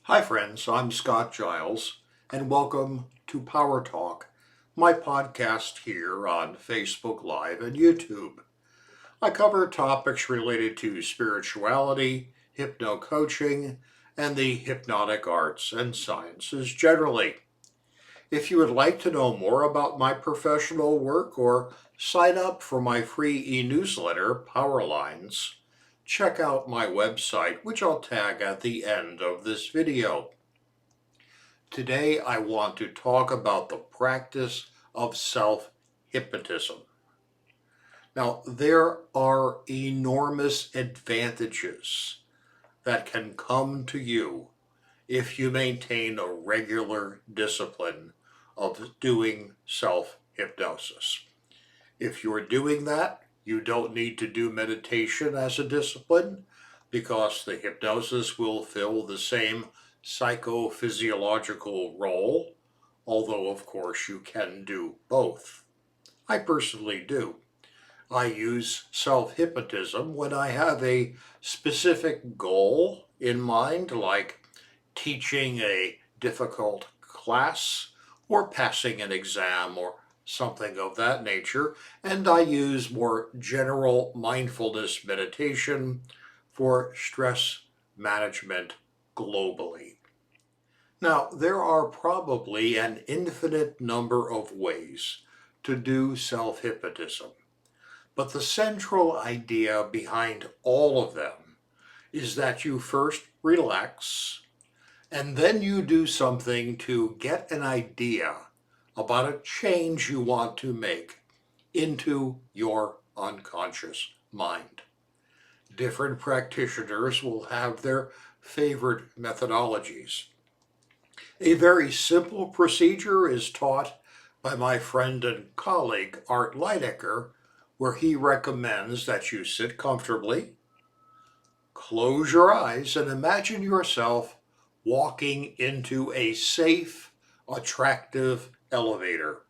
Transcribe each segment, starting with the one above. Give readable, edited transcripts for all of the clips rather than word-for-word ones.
Hi friends, I'm Scot Giles, and welcome to PowerTalk, my podcast here on Facebook Live and YouTube. I cover topics related to spirituality, hypno-coaching, and the hypnotic arts and sciences generally. If you would like to know more about my professional work or sign up for my free e-newsletter, Powerlines, check out my website, which I'll tag at the end of this video. Today, I want to talk about the practice of self-hypnotism. Now, there are enormous advantages that can come to you if you maintain a regular discipline of doing self-hypnosis. If you're doing that, you don't need to do meditation as a discipline because the hypnosis will fill the same psychophysiological role, although of course you can do both. I personally do. I use self-hypnotism when I have a specific goal in mind, like teaching a difficult class or passing an exam or something of that nature, and I use more general mindfulness meditation for stress management globally. Now, there are probably an infinite number of ways to do self-hypnotism, but the central idea behind all of them is that you first relax and then you do something to get an idea about a change you want to make into your unconscious mind. Different practitioners will have their favorite methodologies. A very simple procedure is taught by my friend and colleague Art Leidecker, where he recommends that you sit comfortably, close your eyes, and imagine yourself walking into a safe, attractive elevator.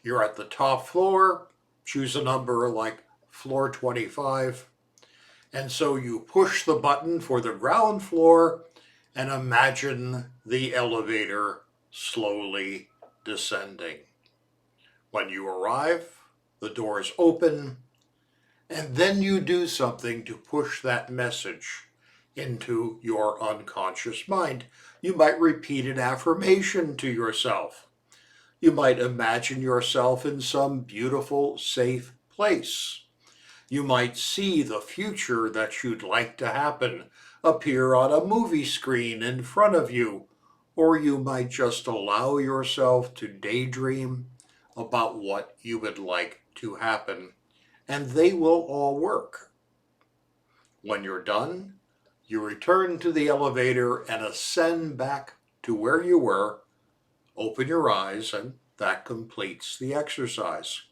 You're at the top floor, choose a number like floor 25, and so you push the button for the ground floor and imagine the elevator slowly descending. When you arrive, the doors open, and then you do something to push that message into your unconscious mind. You might repeat an affirmation to yourself. You might imagine yourself in some beautiful, safe place. You might see the future that you'd like to happen appear on a movie screen in front of you, or you might just allow yourself to daydream about what you would like to happen, and they will all work. When you're done, you return to the elevator and ascend back to where you were, open your eyes, and that completes the exercise.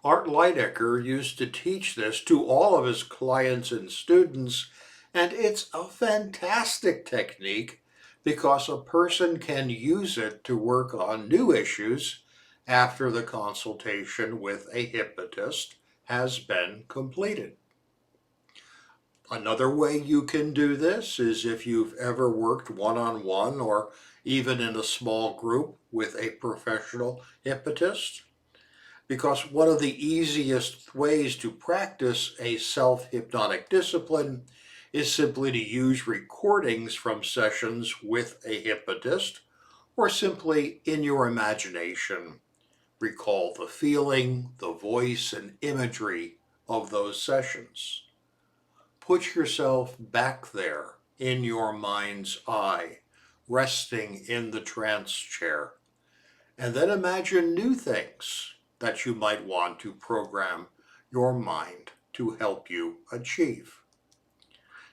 Art Leidecker used to teach this to all of his clients and students, and it's a fantastic technique because a person can use it to work on new issues after the consultation with a hypnotist has been completed. Another way you can do this is if you've ever worked one-on-one or even in a small group with a professional hypnotist, because one of the easiest ways to practice a self-hypnotic discipline is simply to use recordings from sessions with a hypnotist, or simply in your imagination, recall the feeling, the voice, and imagery of those sessions. Put yourself back there in your mind's eye, resting in the trance chair, and then imagine new things that you might want to program your mind to help you achieve.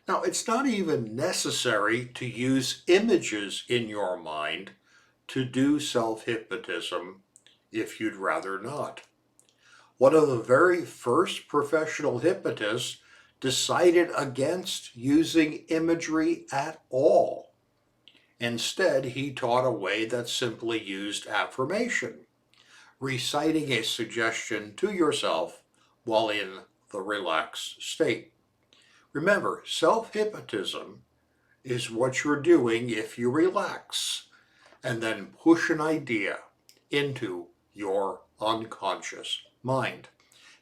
Now, it's not even necessary to use images in your mind to do self-hypnotism if you'd rather not. One of the very first professional hypnotists decided against using imagery at all. Instead, he taught a way that simply used affirmation, reciting a suggestion to yourself while in the relaxed state. Remember, self-hypnotism is what you're doing if you relax and then push an idea into your unconscious mind.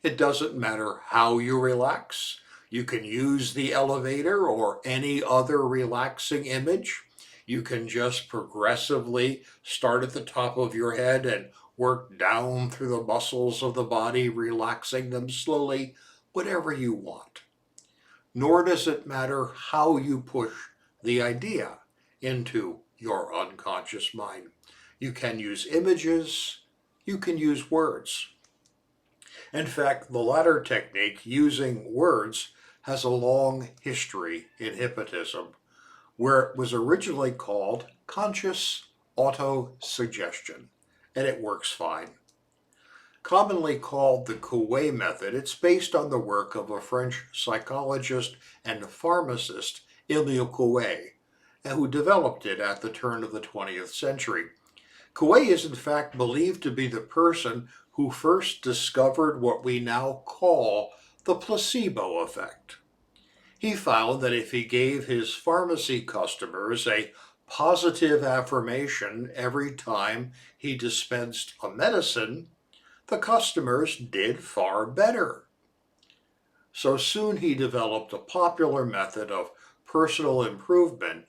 It doesn't matter how you relax. You can use the elevator or any other relaxing image. You can just progressively start at the top of your head and work down through the muscles of the body, relaxing them slowly, whatever you want. Nor does it matter how you push the idea into your unconscious mind. You can use images, you can use words. In fact, the latter technique, using words, has a long history in hypnotism, where it was originally called conscious autosuggestion, and it works fine. Commonly called the Coué method, it's based on the work of a French psychologist and pharmacist, Emile Coué, who developed it at the turn of the 20th century. Coué is in fact believed to be the person who first discovered what we now call the placebo effect. He found that if he gave his pharmacy customers a positive affirmation every time he dispensed a medicine, the customers did far better. So soon he developed a popular method of personal improvement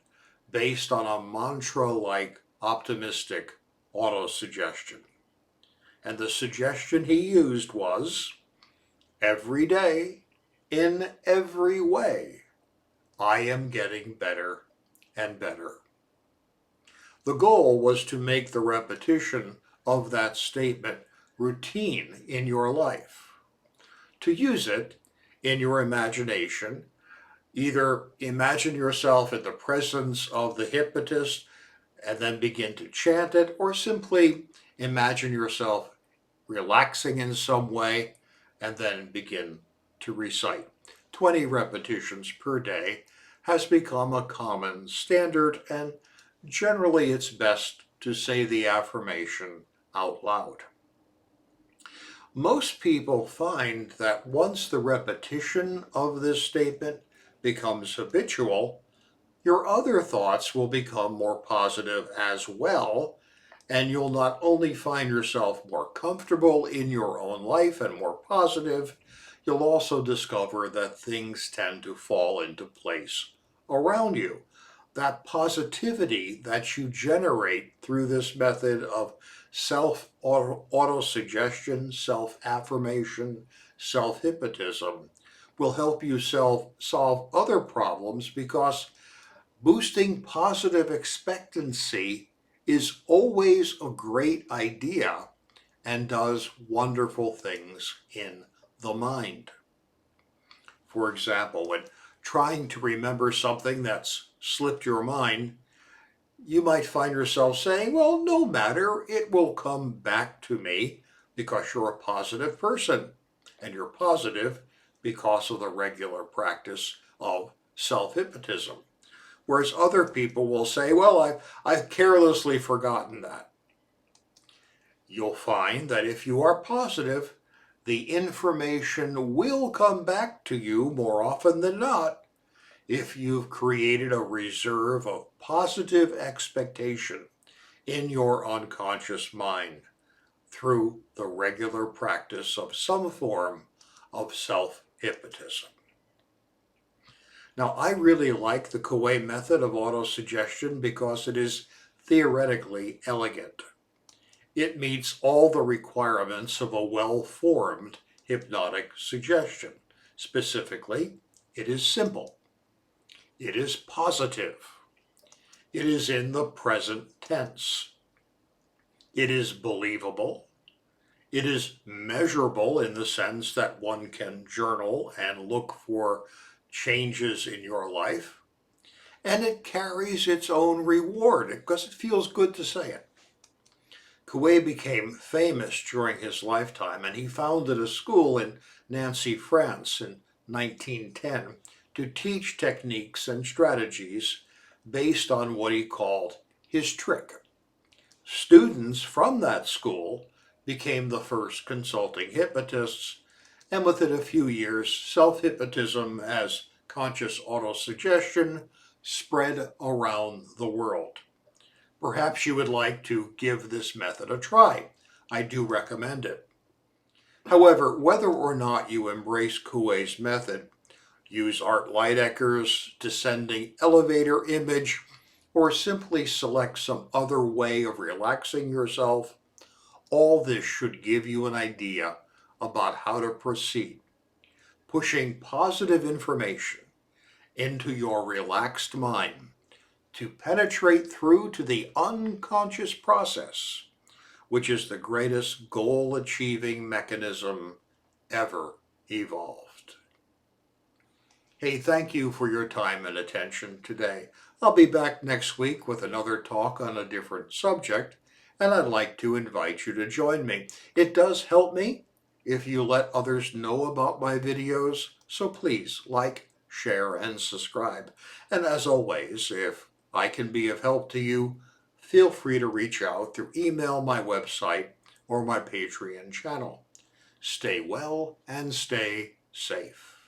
based on a mantra-like optimistic autosuggestion. And the suggestion he used was, every day, in every way, I am getting better and better. The goal was to make the repetition of that statement routine in your life. To use it in your imagination, either imagine yourself in the presence of the hypnotist and then begin to chant it, or simply imagine yourself relaxing in some way and then begin to recite. 20 repetitions per day has become a common standard, and generally it's best to say the affirmation out loud. Most people find that once the repetition of this statement becomes habitual, your other thoughts will become more positive as well, and you'll not only find yourself more comfortable in your own life and more positive, you'll also discover that things tend to fall into place around you. That positivity that you generate through this method of self-autosuggestion, self-affirmation, self-hypnotism will help you solve other problems, because boosting positive expectancy is always a great idea and does wonderful things in the mind. For example, when trying to remember something that's slipped your mind, you might find yourself saying, well, no matter, it will come back to me, because you're a positive person, and you're positive because of the regular practice of self-hypnotism. Whereas other people will say, well, I've carelessly forgotten that. You'll find that if you are positive, the information will come back to you more often than not if you've created a reserve of positive expectation in your unconscious mind through the regular practice of some form of self-hypnotism. Now, I really like the Coué method of autosuggestion because it is theoretically elegant. It meets all the requirements of a well-formed hypnotic suggestion. Specifically, it is simple. It is positive. It is in the present tense. It is believable. It is measurable in the sense that one can journal and look for changes in your life. And it carries its own reward because it feels good to say it. Coué became famous during his lifetime, and he founded a school in Nancy, France in 1910 to teach techniques and strategies based on what he called his trick. Students from that school became the first consulting hypnotists, and within a few years, self-hypnotism as conscious autosuggestion spread around the world. Perhaps you would like to give this method a try. I do recommend it. However, whether or not you embrace Coué's method, use Art Leidecker's descending elevator image, or simply select some other way of relaxing yourself, all this should give you an idea about how to proceed, pushing positive information into your relaxed mind to penetrate through to the unconscious process, which is the greatest goal-achieving mechanism ever evolved. Hey, thank you for your time and attention today. I'll be back next week with another talk on a different subject, and I'd like to invite you to join me. It does help me if you let others know about my videos, so please like, share, and subscribe. And as always, if I can be of help to you, feel free to reach out through email, my website, or my Patreon channel. Stay well and stay safe.